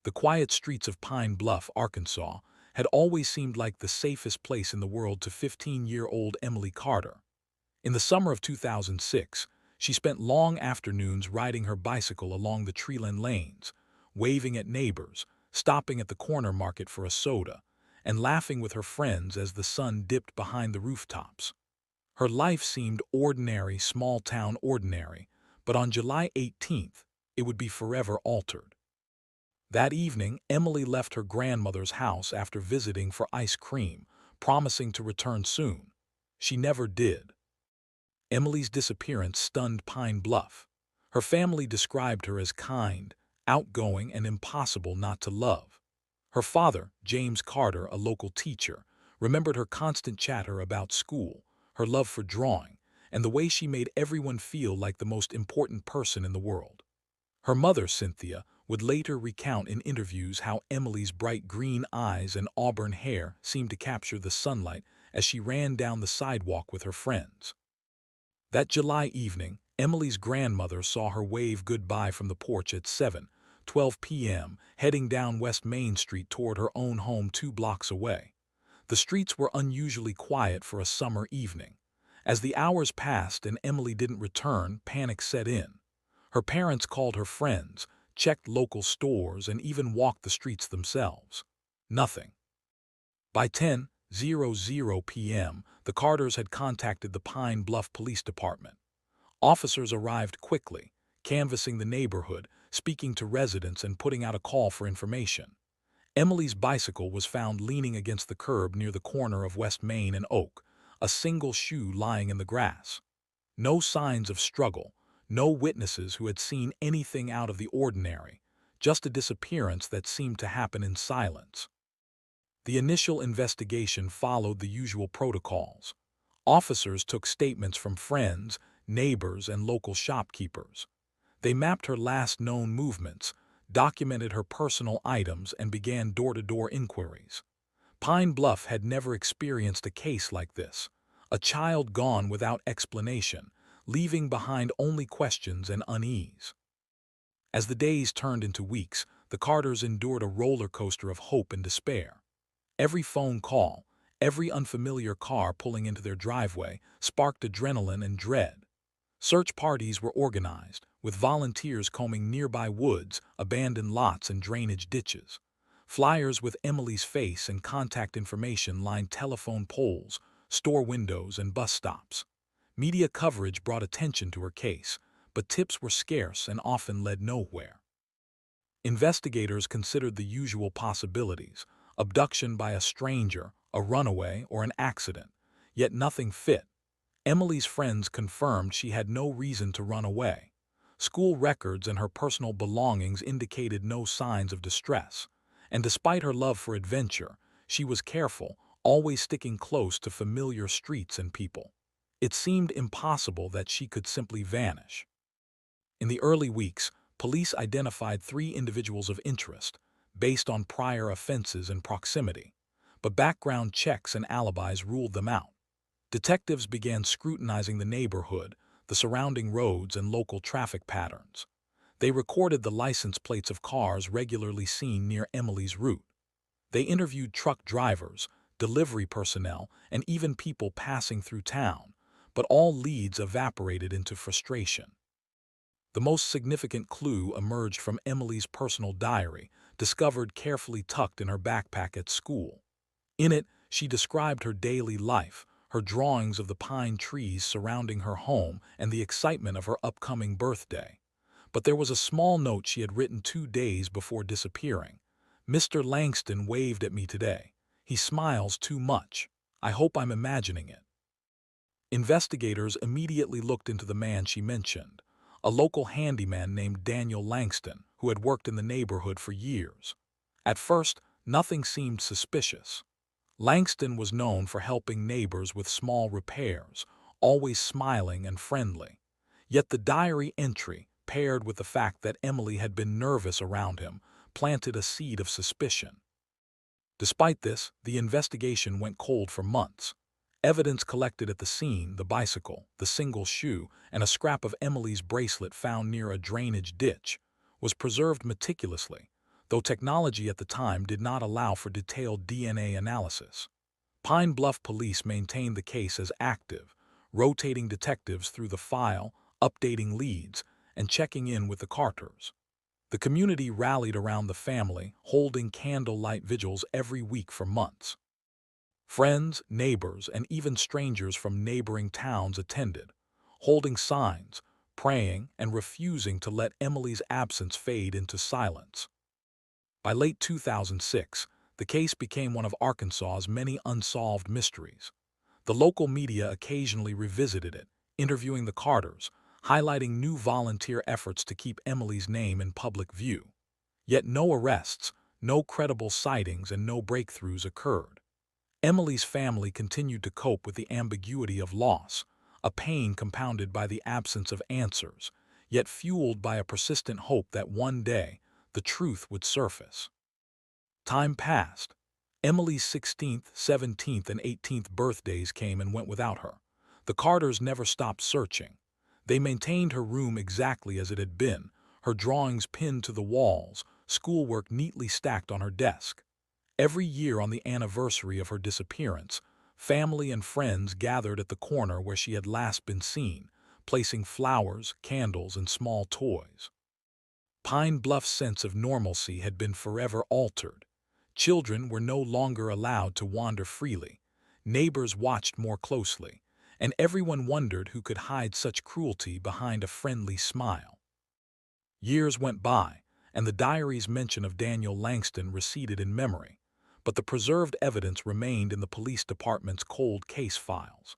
The quiet streets of Pine Bluff, Arkansas, had always seemed like the safest place in the world to 15-year-old Emily Carter. In the summer of 2006, she spent long afternoons riding her bicycle along the tree-lined lanes, waving at neighbors, stopping at the corner market for a soda, and laughing with her friends as the sun dipped behind the rooftops. Her life seemed ordinary, small-town ordinary, but on July 18th, it would be forever altered. That evening, Emily left her grandmother's house after visiting for ice cream, promising to return soon. She never did. Emily's disappearance stunned Pine Bluff. Her family described her as kind, outgoing, and impossible not to love. Her father, James Carter, a local teacher, remembered her constant chatter about school, her love for drawing, and the way she made everyone feel like the most important person in the world. Her mother, Cynthia, would later recount in interviews how Emily's bright green eyes and auburn hair seemed to capture the sunlight as she ran down the sidewalk with her friends. That July evening, Emily's grandmother saw her wave goodbye from the porch at 7:12 p.m., heading down West Main Street toward her own home 2 blocks away. The streets were unusually quiet for a summer evening. As the hours passed and Emily didn't return, panic set in. Her parents called her friends, checked local stores, and even walked the streets themselves. Nothing. By 10:00 p.m., the Carters had contacted the Pine Bluff Police Department. Officers arrived quickly, canvassing the neighborhood, speaking to residents, and putting out a call for information. Emily's bicycle was found leaning against the curb near the corner of West Main and Oak, a single shoe lying in the grass. No signs of struggle, no witnesses who had seen anything out of the ordinary, just a disappearance that seemed to happen in silence. The initial investigation followed the usual protocols. Officers took statements from friends, neighbors, and local shopkeepers. They mapped her last known movements, documented her personal items, and began door-to-door inquiries. Pine Bluff had never experienced a case like this, a child gone without explanation, leaving behind only questions and unease. As the days turned into weeks, the Carters endured a roller coaster of hope and despair. Every phone call, every unfamiliar car pulling into their driveway sparked adrenaline and dread. Search parties were organized, with volunteers combing nearby woods, abandoned lots, and drainage ditches. Flyers with Emily's face and contact information lined telephone poles, store windows, and bus stops. Media coverage brought attention to her case, but tips were scarce and often led nowhere. Investigators considered the usual possibilities: abduction by a stranger, a runaway, or an accident, yet nothing fit. Emily's friends confirmed she had no reason to run away. School records and her personal belongings indicated no signs of distress, and despite her love for adventure, she was careful, always sticking close to familiar streets and people. It seemed impossible that she could simply vanish. In the early weeks, police identified 3 individuals of interest, based on prior offenses and proximity, but background checks and alibis ruled them out. Detectives began scrutinizing the neighborhood, the surrounding roads, and local traffic patterns. They recorded the license plates of cars regularly seen near Emily's route. They interviewed truck drivers, delivery personnel, and even people passing through town, but all leads evaporated into frustration. The most significant clue emerged from Emily's personal diary, discovered carefully tucked in her backpack at school. In it, she described her daily life, her drawings of the pine trees surrounding her home, and the excitement of her upcoming birthday. But there was a small note she had written 2 days before disappearing. "Mr. Langston waved at me today. He smiles too much. I hope I'm imagining it." Investigators immediately looked into the man she mentioned, a local handyman named Daniel Langston, who had worked in the neighborhood for years. At first, nothing seemed suspicious. Langston was known for helping neighbors with small repairs, always smiling and friendly. Yet the diary entry, paired with the fact that Emily had been nervous around him, planted a seed of suspicion. Despite this, the investigation went cold for months. Evidence collected at the scene, the bicycle, the single shoe, and a scrap of Emily's bracelet found near a drainage ditch, was preserved meticulously. though technology at the time did not allow for detailed DNA analysis. Pine Bluff police maintained the case as active, rotating detectives through the file, updating leads, and checking in with the Carters. The community rallied around the family, holding candlelight vigils every week for months. Friends, neighbors, and even strangers from neighboring towns attended, holding signs, praying, and refusing to let Emily's absence fade into silence. By late 2006, the case became one of Arkansas's many unsolved mysteries. The local media occasionally revisited it, interviewing the Carters, highlighting new volunteer efforts to keep Emily's name in public view. Yet no arrests, no credible sightings, and no breakthroughs occurred. Emily's family continued to cope with the ambiguity of loss, a pain compounded by the absence of answers, yet fueled by a persistent hope that one day the truth would surface. Time passed. Emily's 16th, 17th, and 18th birthdays came and went without her. The Carters never stopped searching. They maintained her room exactly as it had been, her drawings pinned to the walls, schoolwork neatly stacked on her desk. Every year on the anniversary of her disappearance, family and friends gathered at the corner where she had last been seen, placing flowers, candles, and small toys. Pine Bluff's sense of normalcy had been forever altered. Children were no longer allowed to wander freely. Neighbors watched more closely, and everyone wondered who could hide such cruelty behind a friendly smile. Years went by, and the diary's mention of Daniel Langston receded in memory, but the preserved evidence remained in the police department's cold case files.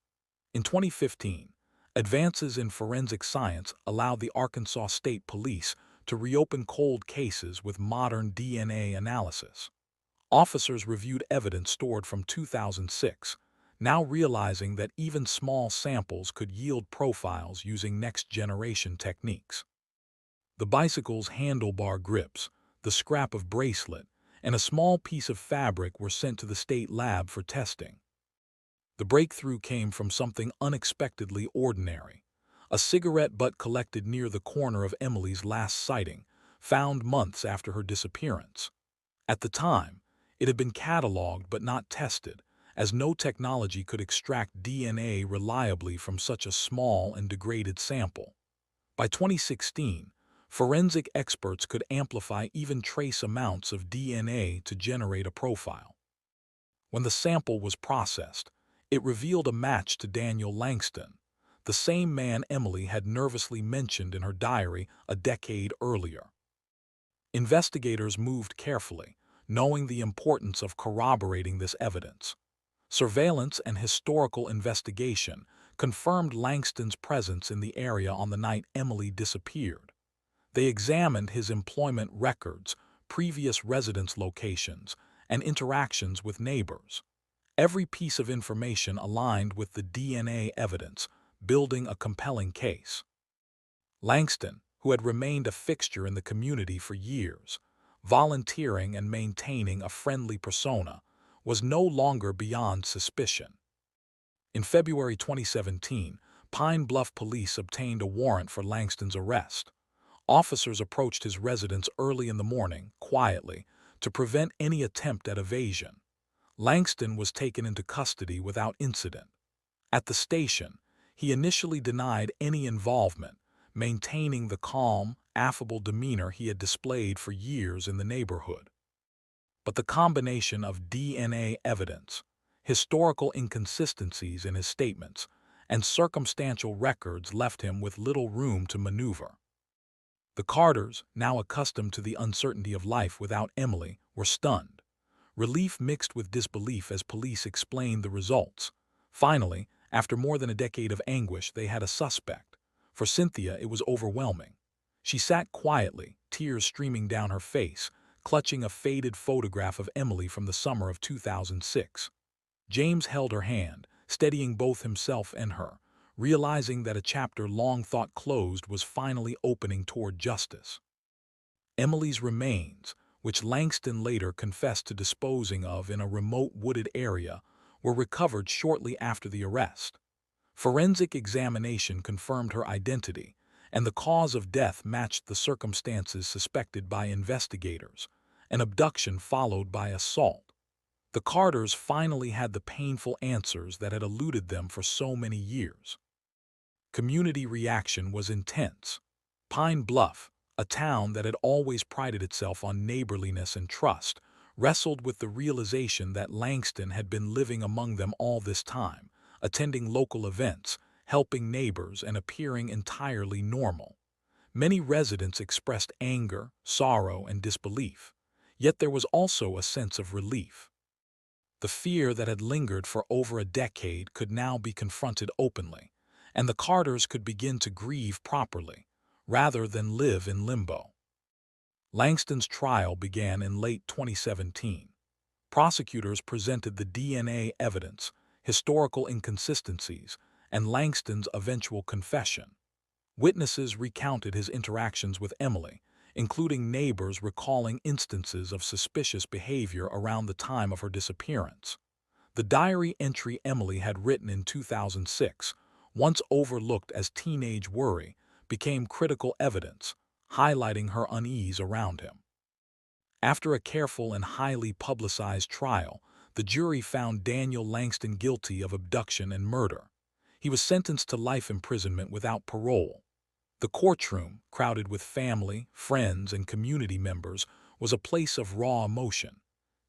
In 2015, advances in forensic science allowed the Arkansas State Police to reopen cold cases with modern DNA analysis. Officers reviewed evidence stored from 2006, now realizing that even small samples could yield profiles using next-generation techniques. The bicycle's handlebar grips, the scrap of bracelet, and a small piece of fabric were sent to the state lab for testing. The breakthrough came from something unexpectedly ordinary: a cigarette butt collected near the corner of Emily's last sighting, found months after her disappearance. At the time, it had been cataloged but not tested, as no technology could extract DNA reliably from such a small and degraded sample. By 2016, forensic experts could amplify even trace amounts of DNA to generate a profile. When the sample was processed, it revealed a match to Daniel Langston, the same man Emily had nervously mentioned in her diary a decade earlier. Investigators moved carefully, knowing the importance of corroborating this evidence. Surveillance and historical investigation confirmed Langston's presence in the area on the night Emily disappeared. They examined his employment records, previous residence locations, and interactions with neighbors. Every piece of information aligned with the DNA evidence, building a compelling case. Langston, who had remained a fixture in the community for years, volunteering and maintaining a friendly persona, was no longer beyond suspicion. In February 2017, Pine Bluff police obtained a warrant for Langston's arrest. Officers approached his residence early in the morning, quietly, to prevent any attempt at evasion. Langston was taken into custody without incident. At the station, he initially denied any involvement, maintaining the calm, affable demeanor he had displayed for years in the neighborhood. But the combination of DNA evidence, historical inconsistencies in his statements, and circumstantial records left him with little room to maneuver. The Carters, now accustomed to the uncertainty of life without Emily, were stunned. Relief mixed with disbelief as police explained the results. Finally, after more than a decade of anguish, they had a suspect. For Cynthia, it was overwhelming. She sat quietly, tears streaming down her face, clutching a faded photograph of Emily from the summer of 2006. James held her hand, steadying both himself and her, realizing that a chapter long thought closed was finally opening toward justice. Emily's remains, which Langston later confessed to disposing of in a remote wooded area, were recovered shortly after the arrest. Forensic examination confirmed her identity, and the cause of death matched the circumstances suspected by investigators, an abduction followed by assault. The Carters finally had the painful answers that had eluded them for so many years. Community reaction was intense. Pine Bluff, a town that had always prided itself on neighborliness and trust, wrestled with the realization that Langston had been living among them all this time, attending local events, helping neighbors, and appearing entirely normal. Many residents expressed anger, sorrow, and disbelief. Yet there was also a sense of relief. The fear that had lingered for over a decade could now be confronted openly, and the Carters could begin to grieve properly, rather than live in limbo. Langston's trial began in late 2017. Prosecutors presented the DNA evidence, historical inconsistencies, and Langston's eventual confession. Witnesses recounted his interactions with Emily, including neighbors recalling instances of suspicious behavior around the time of her disappearance. The diary entry Emily had written in 2006, once overlooked as teenage worry, became critical evidence, highlighting her unease around him. After a careful and highly publicized trial, the jury found Daniel Langston guilty of abduction and murder. He was sentenced to life imprisonment without parole. The courtroom, crowded with family, friends, and community members, was a place of raw emotion.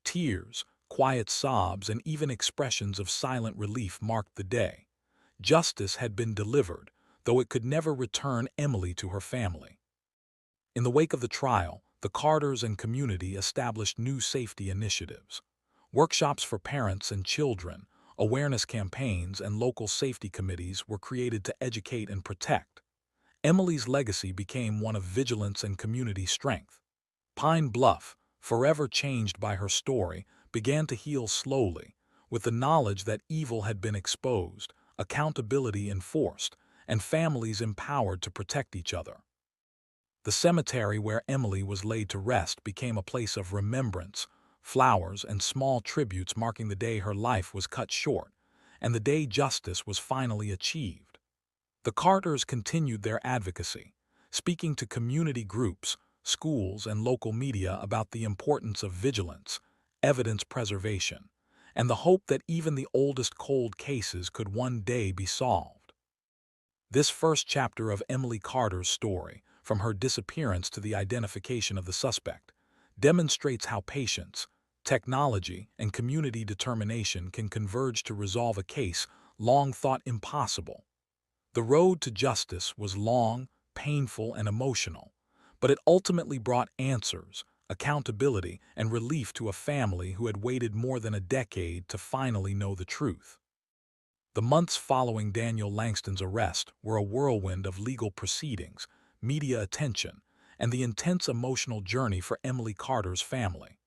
Tears, quiet sobs, and even expressions of silent relief marked the day. Justice had been delivered, though it could never return Emily to her family. In the wake of the trial, the Carters and community established new safety initiatives. Workshops for parents and children, awareness campaigns, and local safety committees were created to educate and protect. Emily's legacy became one of vigilance and community strength. Pine Bluff, forever changed by her story, began to heal slowly, with the knowledge that evil had been exposed, accountability enforced, and families empowered to protect each other. The cemetery where Emily was laid to rest became a place of remembrance, flowers and small tributes marking the day her life was cut short, and the day justice was finally achieved. The Carters continued their advocacy, speaking to community groups, schools, and local media about the importance of vigilance, evidence preservation, and the hope that even the oldest cold cases could one day be solved. This first chapter of Emily Carter's story, from her disappearance to the identification of the suspect, demonstrates how patience, technology, and community determination can converge to resolve a case long thought impossible. The road to justice was long, painful, and emotional, but it ultimately brought answers, accountability, and relief to a family who had waited more than a decade to finally know the truth. The months following Daniel Langston's arrest were a whirlwind of legal proceedings, media attention, and the intense emotional journey for Emily Carter's family.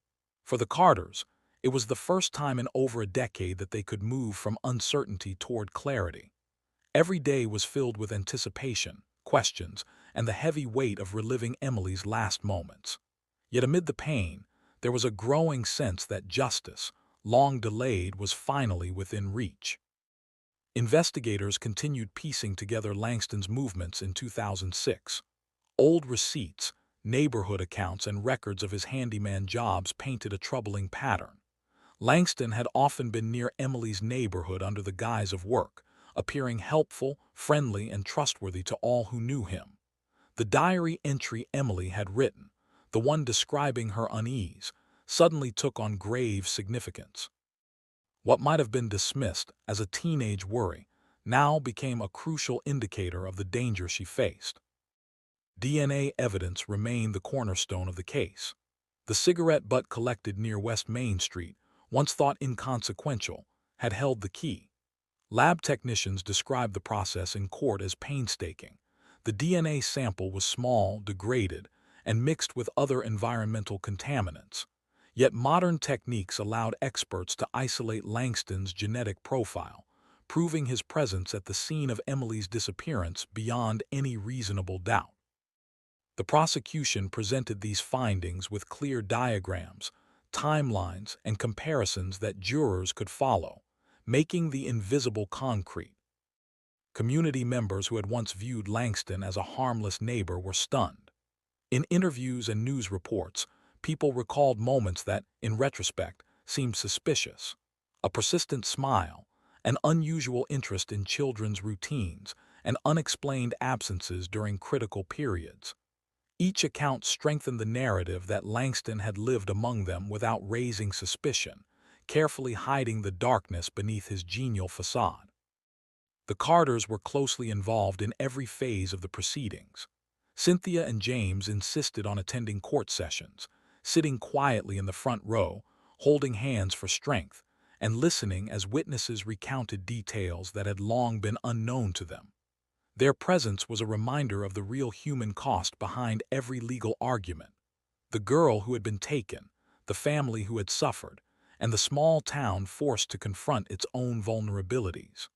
For the Carters, it was the first time in over a decade that they could move from uncertainty toward clarity. Every day was filled with anticipation, questions, and the heavy weight of reliving Emily's last moments. Yet amid the pain, there was a growing sense that justice, long delayed, was finally within reach. Investigators continued piecing together Langston's movements in 2006. Old receipts, neighborhood accounts, and records of his handyman jobs painted a troubling pattern. Langston had often been near Emily's neighborhood under the guise of work, appearing helpful, friendly, and trustworthy to all who knew him. The diary entry Emily had written, the one describing her unease, suddenly took on grave significance. What might have been dismissed as a teenage worry now became a crucial indicator of the danger she faced. DNA evidence remained the cornerstone of the case. The cigarette butt collected near West Main Street, once thought inconsequential, had held the key. Lab technicians described the process in court as painstaking. The DNA sample was small, degraded, and mixed with other environmental contaminants. Yet modern techniques allowed experts to isolate Langston's genetic profile, proving his presence at the scene of Emily's disappearance beyond any reasonable doubt. The prosecution presented these findings with clear diagrams, timelines, and comparisons that jurors could follow, making the invisible concrete. Community members who had once viewed Langston as a harmless neighbor were stunned. In interviews and news reports, people recalled moments that, in retrospect, seemed suspicious. A persistent smile, an unusual interest in children's routines, and unexplained absences during critical periods. Each account strengthened the narrative that Langston had lived among them without raising suspicion, carefully hiding the darkness beneath his genial facade. The Carters were closely involved in every phase of the proceedings. Cynthia and James insisted on attending court sessions, sitting quietly in the front row, holding hands for strength, and listening as witnesses recounted details that had long been unknown to them. Their presence was a reminder of the real human cost behind every legal argument: the girl who had been taken, the family who had suffered, and the small town forced to confront its own vulnerabilities.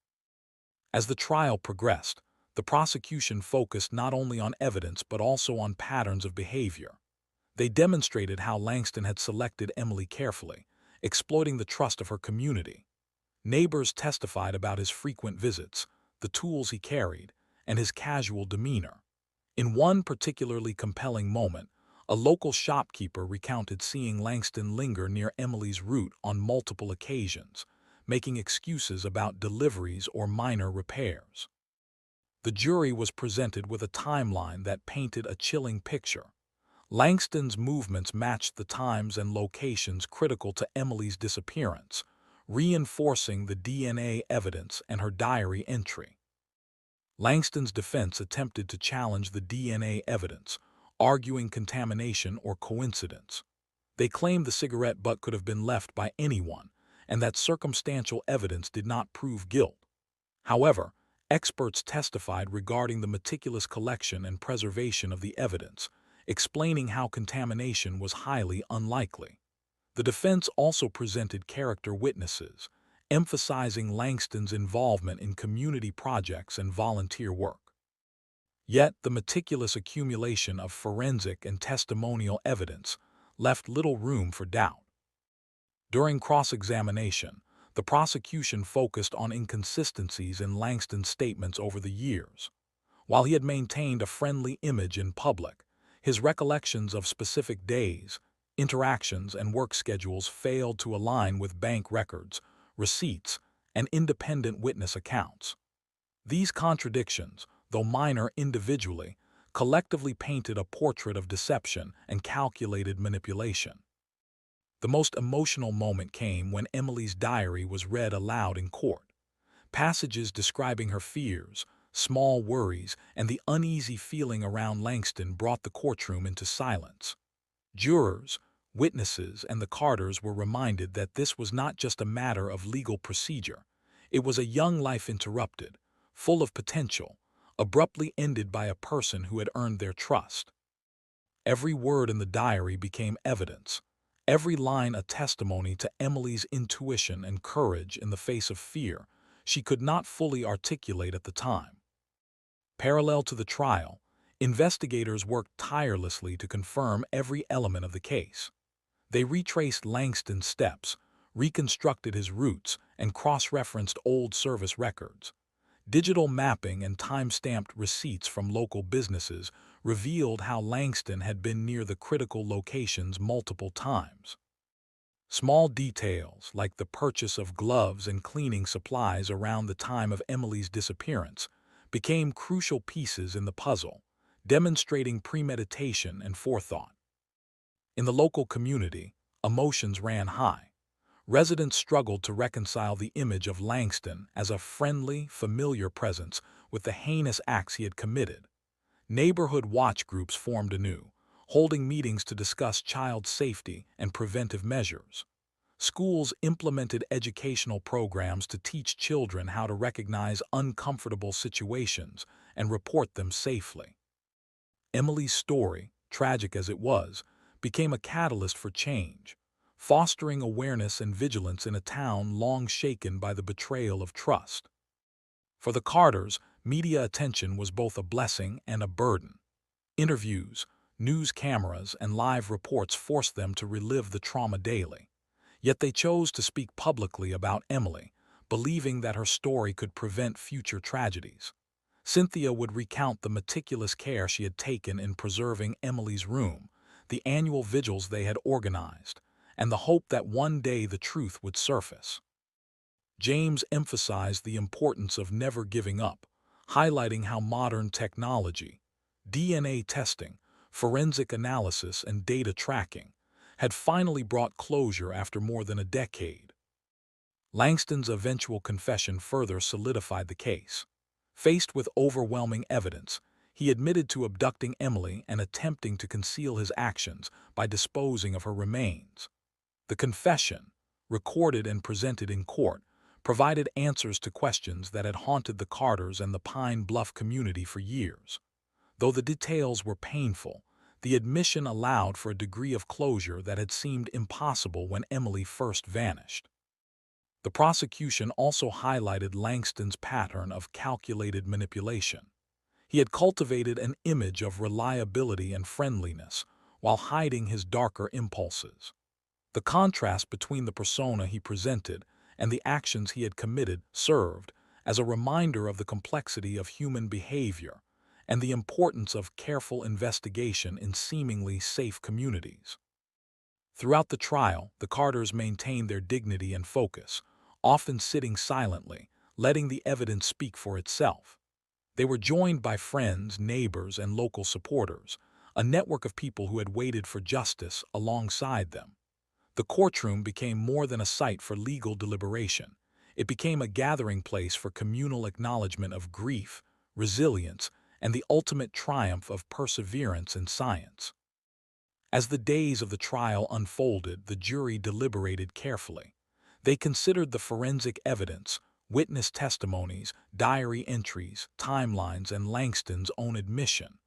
As the trial progressed, the prosecution focused not only on evidence but also on patterns of behavior. They demonstrated how Langston had selected Emily carefully, exploiting the trust of her community. Neighbors testified about his frequent visits, the tools he carried, and his casual demeanor. In one particularly compelling moment, a local shopkeeper recounted seeing Langston linger near Emily's route on multiple occasions, making excuses about deliveries or minor repairs. The jury was presented with a timeline that painted a chilling picture. Langston's movements matched the times and locations critical to Emily's disappearance, reinforcing the DNA evidence and her diary entry. Langston's defense attempted to challenge the DNA evidence, arguing contamination or coincidence. They claimed the cigarette butt could have been left by anyone, and that circumstantial evidence did not prove guilt. However, experts testified regarding the meticulous collection and preservation of the evidence, explaining how contamination was highly unlikely. The defense also presented character witnesses, emphasizing Langston's involvement in community projects and volunteer work. Yet, the meticulous accumulation of forensic and testimonial evidence left little room for doubt. During cross-examination, the prosecution focused on inconsistencies in Langston's statements over the years. While he had maintained a friendly image in public, his recollections of specific days, interactions, and work schedules failed to align with bank records, receipts, and independent witness accounts. These contradictions, though minor individually, collectively painted a portrait of deception and calculated manipulation. The most emotional moment came when Emily's diary was read aloud in court. Passages describing her fears, small worries, and the uneasy feeling around Langston brought the courtroom into silence. Jurors, witnesses, and the Carters were reminded that this was not just a matter of legal procedure. It was a young life interrupted, full of potential, abruptly ended by a person who had earned their trust. Every word in the diary became evidence, every line a testimony to Emily's intuition and courage in the face of fear she could not fully articulate at the time. Parallel to the trial, investigators worked tirelessly to confirm every element of the case. They retraced Langston's steps, reconstructed his routes, and cross-referenced old service records. Digital mapping and time-stamped receipts from local businesses revealed how Langston had been near the critical locations multiple times. Small details, like the purchase of gloves and cleaning supplies around the time of Emily's disappearance, became crucial pieces in the puzzle, demonstrating premeditation and forethought. In the local community, emotions ran high. Residents struggled to reconcile the image of Langston as a friendly, familiar presence with the heinous acts he had committed. Neighborhood watch groups formed anew, holding meetings to discuss child safety and preventive measures. Schools implemented educational programs to teach children how to recognize uncomfortable situations and report them safely. Emily's story, tragic as it was, became a catalyst for change, fostering awareness and vigilance in a town long shaken by the betrayal of trust. For the Carters, media attention was both a blessing and a burden. Interviews, news cameras, and live reports forced them to relive the trauma daily. Yet they chose to speak publicly about Emily, believing that her story could prevent future tragedies. Cynthia would recount the meticulous care she had taken in preserving Emily's room, the annual vigils they had organized, and the hope that one day the truth would surface. James emphasized the importance of never giving up, highlighting how modern technology, DNA testing, forensic analysis, and data tracking had finally brought closure after more than a decade. Langston's eventual confession further solidified the case. Faced with overwhelming evidence, he admitted to abducting Emily and attempting to conceal his actions by disposing of her remains. The confession, recorded and presented in court, provided answers to questions that had haunted the Carters and the Pine Bluff community for years. Though the details were painful, the admission allowed for a degree of closure that had seemed impossible when Emily first vanished. The prosecution also highlighted Langston's pattern of calculated manipulation. He had cultivated an image of reliability and friendliness while hiding his darker impulses. The contrast between the persona he presented and the actions he had committed served as a reminder of the complexity of human behavior and the importance of careful investigation in seemingly safe communities. Throughout the trial, the Carters maintained their dignity and focus, often sitting silently, letting the evidence speak for itself. They were joined by friends, neighbors, and local supporters, a network of people who had waited for justice alongside them. The courtroom became more than a site for legal deliberation. It became a gathering place for communal acknowledgement of grief, resilience, and the ultimate triumph of perseverance in science. As the days of the trial unfolded, the jury deliberated carefully. They considered the forensic evidence, witness testimonies, diary entries, timelines, and Langston's own admission.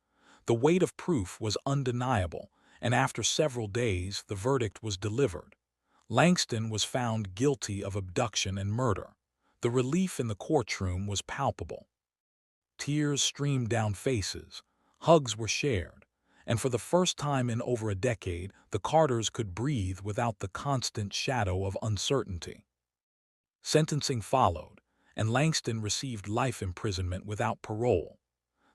The weight of proof was undeniable, and after several days, the verdict was delivered. Langston was found guilty of abduction and murder. The relief in the courtroom was palpable. Tears streamed down faces, hugs were shared, and for the first time in over a decade, the Carters could breathe without the constant shadow of uncertainty. Sentencing followed, and Langston received life imprisonment without parole.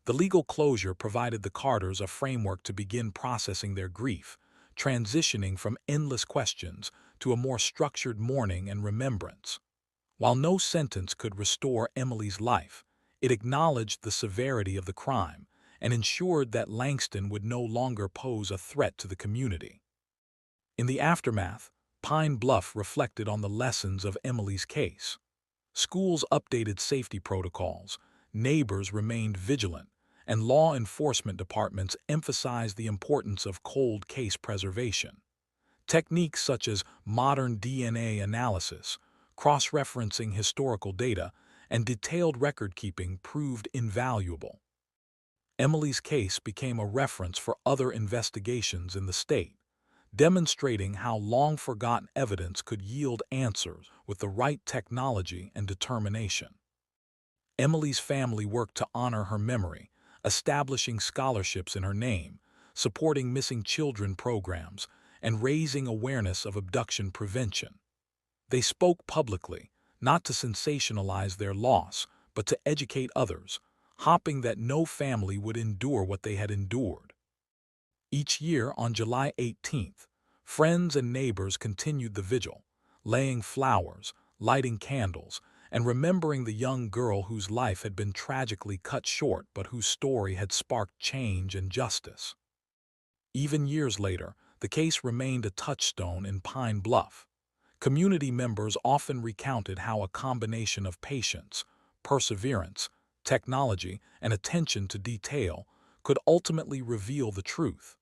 The legal closure provided the Carters a framework to begin processing their grief, transitioning from endless questions to a more structured mourning and remembrance. While no sentence could restore Emily's life, it acknowledged the severity of the crime and ensured that Langston would no longer pose a threat to the community. In the aftermath, Pine Bluff reflected on the lessons of Emily's case. Schools updated safety protocols, neighbors remained vigilant, and law enforcement departments emphasized the importance of cold case preservation. Techniques such as modern DNA analysis, cross-referencing historical data, and detailed record-keeping proved invaluable. Emily's case became a reference for other investigations in the state, demonstrating how long-forgotten evidence could yield answers with the right technology and determination. Emily's family worked to honor her memory, establishing scholarships in her name, supporting missing children programs, and raising awareness of abduction prevention. They spoke publicly, not to sensationalize their loss, but to educate others, hoping that no family would endure what they had endured. Each year on July 18th, friends and neighbors continued the vigil, laying flowers, lighting candles, and remembering the young girl whose life had been tragically cut short but whose story had sparked change and justice. Even years later, the case remained a touchstone in Pine Bluff. Community members often recounted how a combination of patience, perseverance, technology, and attention to detail could ultimately reveal the truth.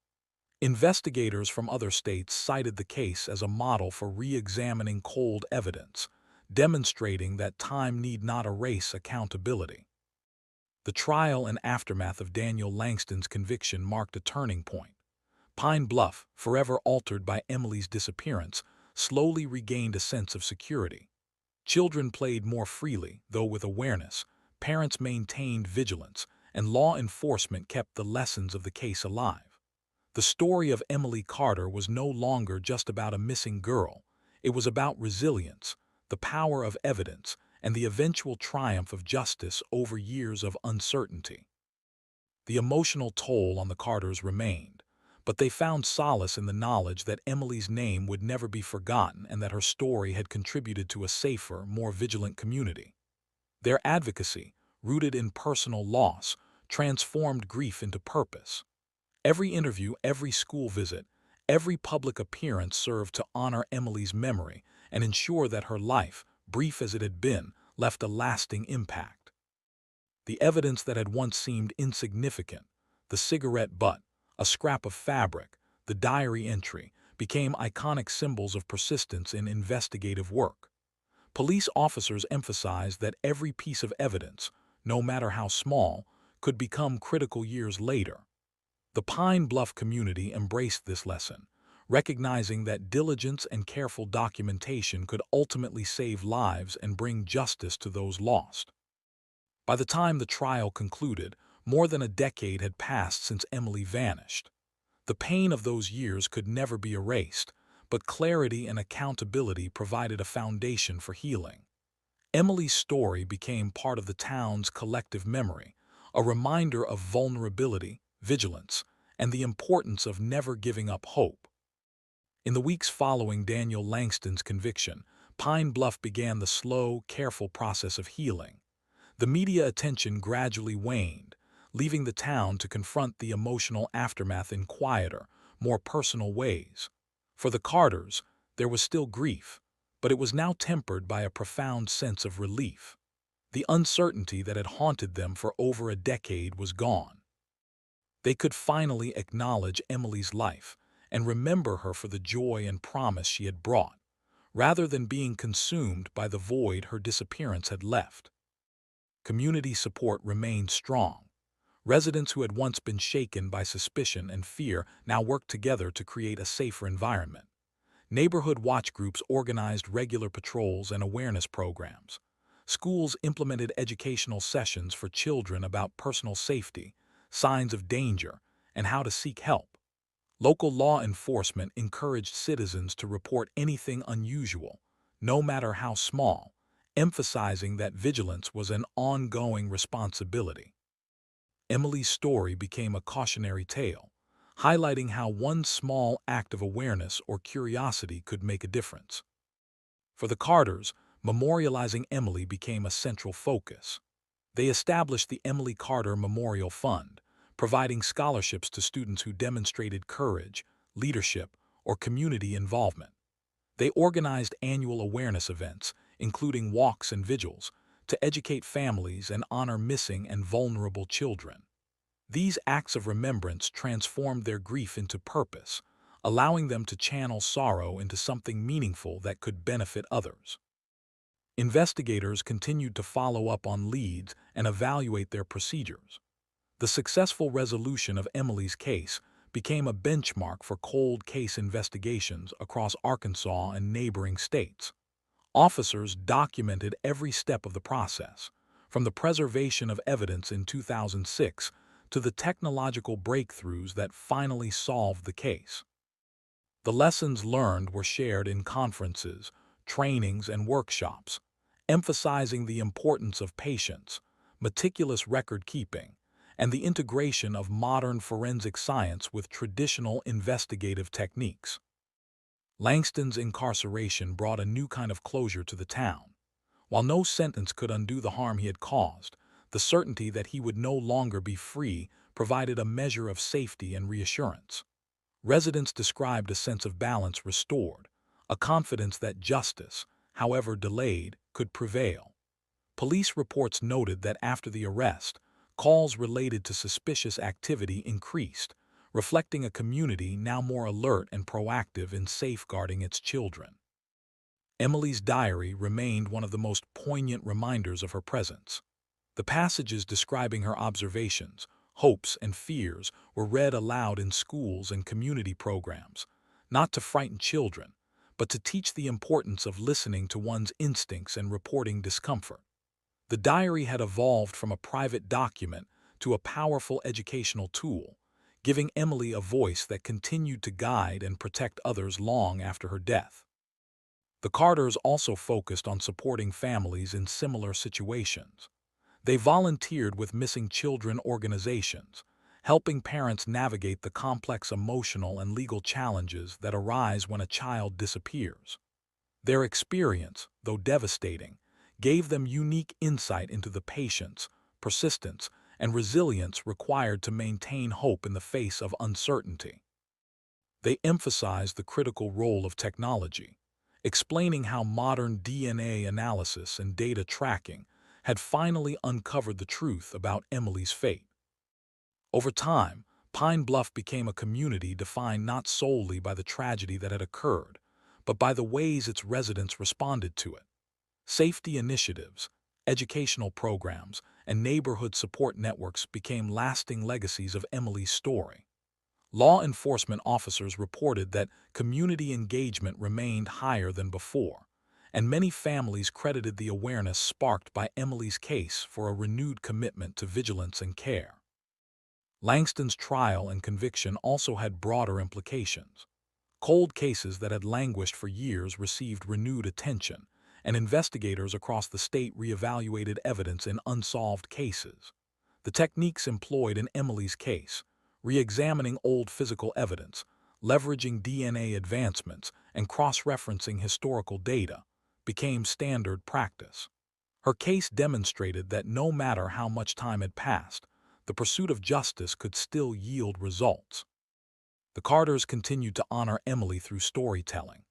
Investigators from other states cited the case as a model for re-examining cold evidence, demonstrating that time need not erase accountability. The trial and aftermath of Daniel Langston's conviction marked a turning point. Pine Bluff, forever altered by Emily's disappearance, slowly regained a sense of security. Children played more freely, though with awareness, parents maintained vigilance, and law enforcement kept the lessons of the case alive. The story of Emily Carter was no longer just about a missing girl. It was about resilience, the power of evidence, and the eventual triumph of justice over years of uncertainty. The emotional toll on the Carters remained, but they found solace in the knowledge that Emily's name would never be forgotten and that her story had contributed to a safer, more vigilant community. Their advocacy, rooted in personal loss, transformed grief into purpose. Every interview, every school visit, every public appearance served to honor Emily's memory and ensure that her life, brief as it had been, left a lasting impact. The evidence that had once seemed insignificant, the cigarette butt, a scrap of fabric, the diary entry, became iconic symbols of persistence in investigative work. Police officers emphasized that every piece of evidence, no matter how small, could become critical years later. The Pine Bluff community embraced this lesson, recognizing that diligence and careful documentation could ultimately save lives and bring justice to those lost. By the time the trial concluded, more than a decade had passed since Emily vanished. The pain of those years could never be erased, but clarity and accountability provided a foundation for healing. Emily's story became part of the town's collective memory, a reminder of vulnerability, vigilance, and the importance of never giving up hope. In the weeks following Daniel Langston's conviction, Pine Bluff began the slow, careful process of healing. The media attention gradually waned, leaving the town to confront the emotional aftermath in quieter, more personal ways. For the Carters, there was still grief, but it was now tempered by a profound sense of relief. The uncertainty that had haunted them for over a decade was gone. They could finally acknowledge Emily's life and remember her for the joy and promise she had brought, rather than being consumed by the void her disappearance had left. Community support remained strong. Residents who had once been shaken by suspicion and fear now worked together to create a safer environment. Neighborhood watch groups organized regular patrols and awareness programs. Schools implemented educational sessions for children about personal safety, signs of danger, and how to seek help. Local law enforcement encouraged citizens to report anything unusual, no matter how small, emphasizing that vigilance was an ongoing responsibility. Emily's story became a cautionary tale, highlighting how one small act of awareness or curiosity could make a difference. For the Carters, memorializing Emily became a central focus. They established the Emily Carter Memorial Fund, providing scholarships to students who demonstrated courage, leadership, or community involvement. They organized annual awareness events, including walks and vigils, to educate families and honor missing and vulnerable children. These acts of remembrance transformed their grief into purpose, allowing them to channel sorrow into something meaningful that could benefit others. Investigators continued to follow up on leads and evaluate their procedures. The successful resolution of Emily's case became a benchmark for cold case investigations across Arkansas and neighboring states. Officers documented every step of the process, from the preservation of evidence in 2006 to the technological breakthroughs that finally solved the case. The lessons learned were shared in conferences, trainings, and workshops, emphasizing the importance of patience, meticulous record-keeping, and the integration of modern forensic science with traditional investigative techniques. Langston's incarceration brought a new kind of closure to the town. While no sentence could undo the harm he had caused, the certainty that he would no longer be free provided a measure of safety and reassurance. Residents described a sense of balance restored, a confidence that justice, however delayed, could prevail. Police reports noted that after the arrest, calls related to suspicious activity increased, reflecting a community now more alert and proactive in safeguarding its children. Emily's diary remained one of the most poignant reminders of her presence. The passages describing her observations, hopes, and fears were read aloud in schools and community programs, not to frighten children, but to teach the importance of listening to one's instincts and reporting discomfort. The diary had evolved from a private document to a powerful educational tool, giving Emily a voice that continued to guide and protect others long after her death. The Carters also focused on supporting families in similar situations. They volunteered with missing children organizations, helping parents navigate the complex emotional and legal challenges that arise when a child disappears. Their experience, though devastating, gave them unique insight into the patience, persistence, and resilience required to maintain hope in the face of uncertainty. They emphasized the critical role of technology, explaining how modern DNA analysis and data tracking had finally uncovered the truth about Emily's fate. Over time, Pine Bluff became a community defined not solely by the tragedy that had occurred, but by the ways its residents responded to it. Safety initiatives, educational programs, and neighborhood support networks became lasting legacies of Emily's story. Law enforcement officers reported that community engagement remained higher than before, and many families credited the awareness sparked by Emily's case for a renewed commitment to vigilance and care. Langston's trial and conviction also had broader implications. Cold cases that had languished for years received renewed attention, and investigators across the state reevaluated evidence in unsolved cases. The techniques employed in Emily's case, re-examining old physical evidence, leveraging DNA advancements, and cross-referencing historical data, became standard practice. Her case demonstrated that no matter how much time had passed, the pursuit of justice could still yield results. The Carters continued to honor Emily through storytelling.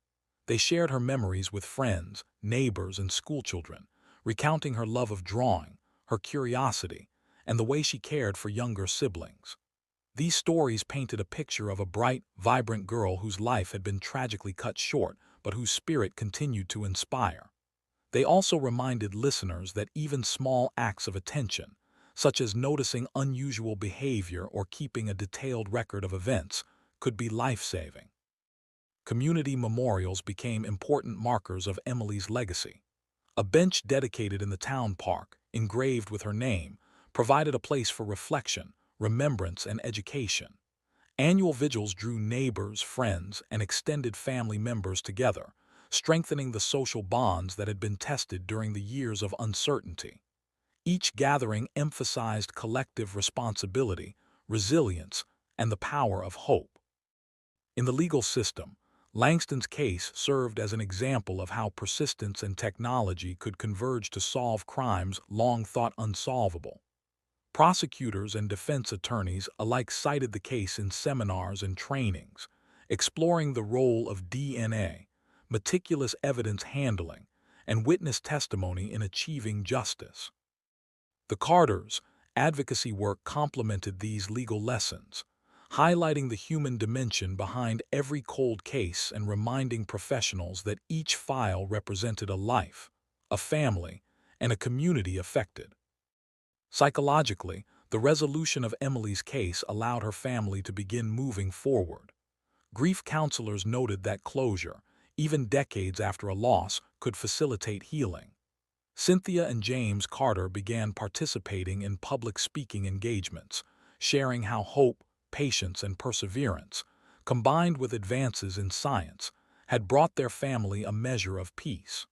They shared her memories with friends, neighbors, and schoolchildren, recounting her love of drawing, her curiosity, and the way she cared for younger siblings. These stories painted a picture of a bright, vibrant girl whose life had been tragically cut short, but whose spirit continued to inspire. They also reminded listeners that even small acts of attention, such as noticing unusual behavior or keeping a detailed record of events, could be life-saving. Community memorials became important markers of Emily's legacy. A bench dedicated in the town park, engraved with her name, provided a place for reflection, remembrance, and education. Annual vigils drew neighbors, friends, and extended family members together, strengthening the social bonds that had been tested during the years of uncertainty. Each gathering emphasized collective responsibility, resilience, and the power of hope. In the legal system, Langston's case served as an example of how persistence and technology could converge to solve crimes long thought unsolvable. Prosecutors and defense attorneys alike cited the case in seminars and trainings, exploring the role of DNA, meticulous evidence handling, and witness testimony in achieving justice. The Carters' advocacy work complemented these legal lessons, highlighting the human dimension behind every cold case and reminding professionals that each file represented a life, a family, and a community affected. Psychologically, the resolution of Emily's case allowed her family to begin moving forward. Grief counselors noted that closure, even decades after a loss, could facilitate healing. Cynthia and James Carter began participating in public speaking engagements, sharing how hope, patience, and perseverance, combined with advances in science, had brought their family a measure of peace.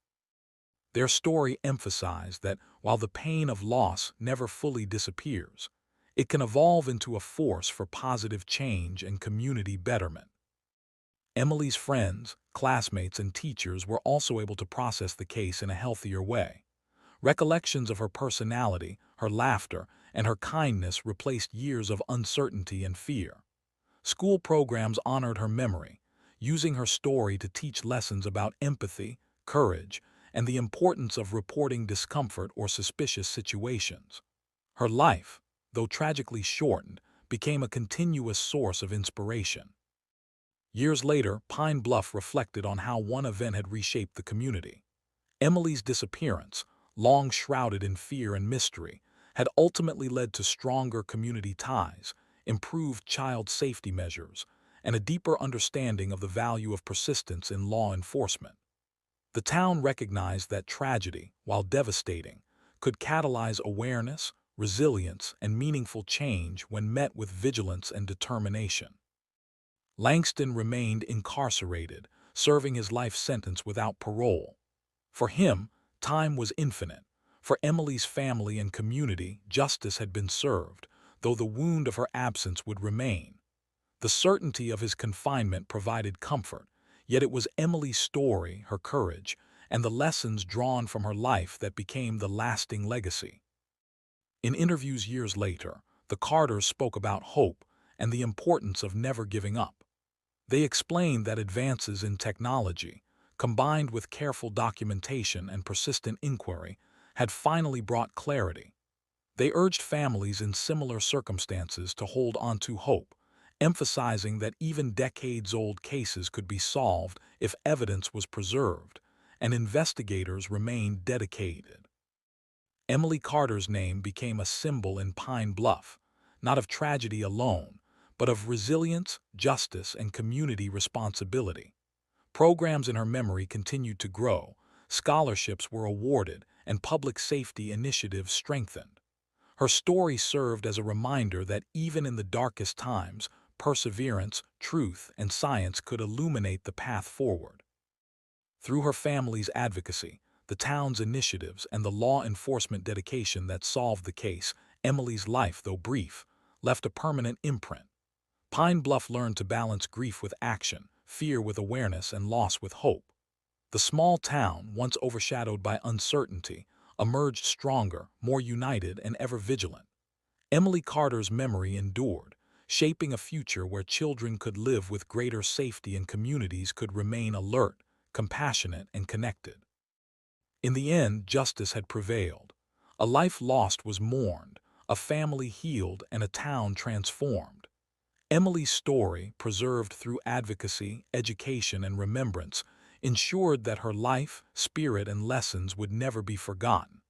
Their story emphasized that while the pain of loss never fully disappears, it can evolve into a force for positive change and community betterment. Emily's friends, classmates, and teachers were also able to process the case in a healthier way. Recollections of her personality, her laughter, and her kindness replaced years of uncertainty and fear. School programs honored her memory, using her story to teach lessons about empathy, courage, and the importance of reporting discomfort or suspicious situations. Her life, though tragically shortened, became a continuous source of inspiration. Years later, Pine Bluff reflected on how one event had reshaped the community. Emily's disappearance, long shrouded in fear and mystery, had ultimately led to stronger community ties, improved child safety measures, and a deeper understanding of the value of persistence in law enforcement. The town recognized that tragedy, while devastating, could catalyze awareness, resilience, and meaningful change when met with vigilance and determination. Langston remained incarcerated, serving his life sentence without parole. For him, time was infinite. For Emily's family and community, justice had been served, though the wound of her absence would remain. The certainty of his confinement provided comfort, yet it was Emily's story, her courage, and the lessons drawn from her life that became the lasting legacy. In interviews years later, the Carters spoke about hope and the importance of never giving up. They explained that advances in technology, combined with careful documentation and persistent inquiry, had finally brought clarity. They urged families in similar circumstances to hold on to hope, emphasizing that even decades-old cases could be solved if evidence was preserved, and investigators remained dedicated. Emily Carter's name became a symbol in Pine Bluff, not of tragedy alone, but of resilience, justice, and community responsibility. Programs in her memory continued to grow, scholarships were awarded, and public safety initiatives strengthened. Her story served as a reminder that even in the darkest times, perseverance, truth, and science could illuminate the path forward. Through her family's advocacy, the town's initiatives, and the law enforcement dedication that solved the case, Emily's life, though brief, left a permanent imprint. Pine Bluff learned to balance grief with action, fear with awareness, and loss with hope. The small town, once overshadowed by uncertainty, emerged stronger, more united, and ever vigilant. Emily Carter's memory endured, shaping a future where children could live with greater safety and communities could remain alert, compassionate, and connected. In the end, justice had prevailed. A life lost was mourned, a family healed, and a town transformed. Emily's story, preserved through advocacy, education, and remembrance, ensured that her life, spirit, and lessons would never be forgotten.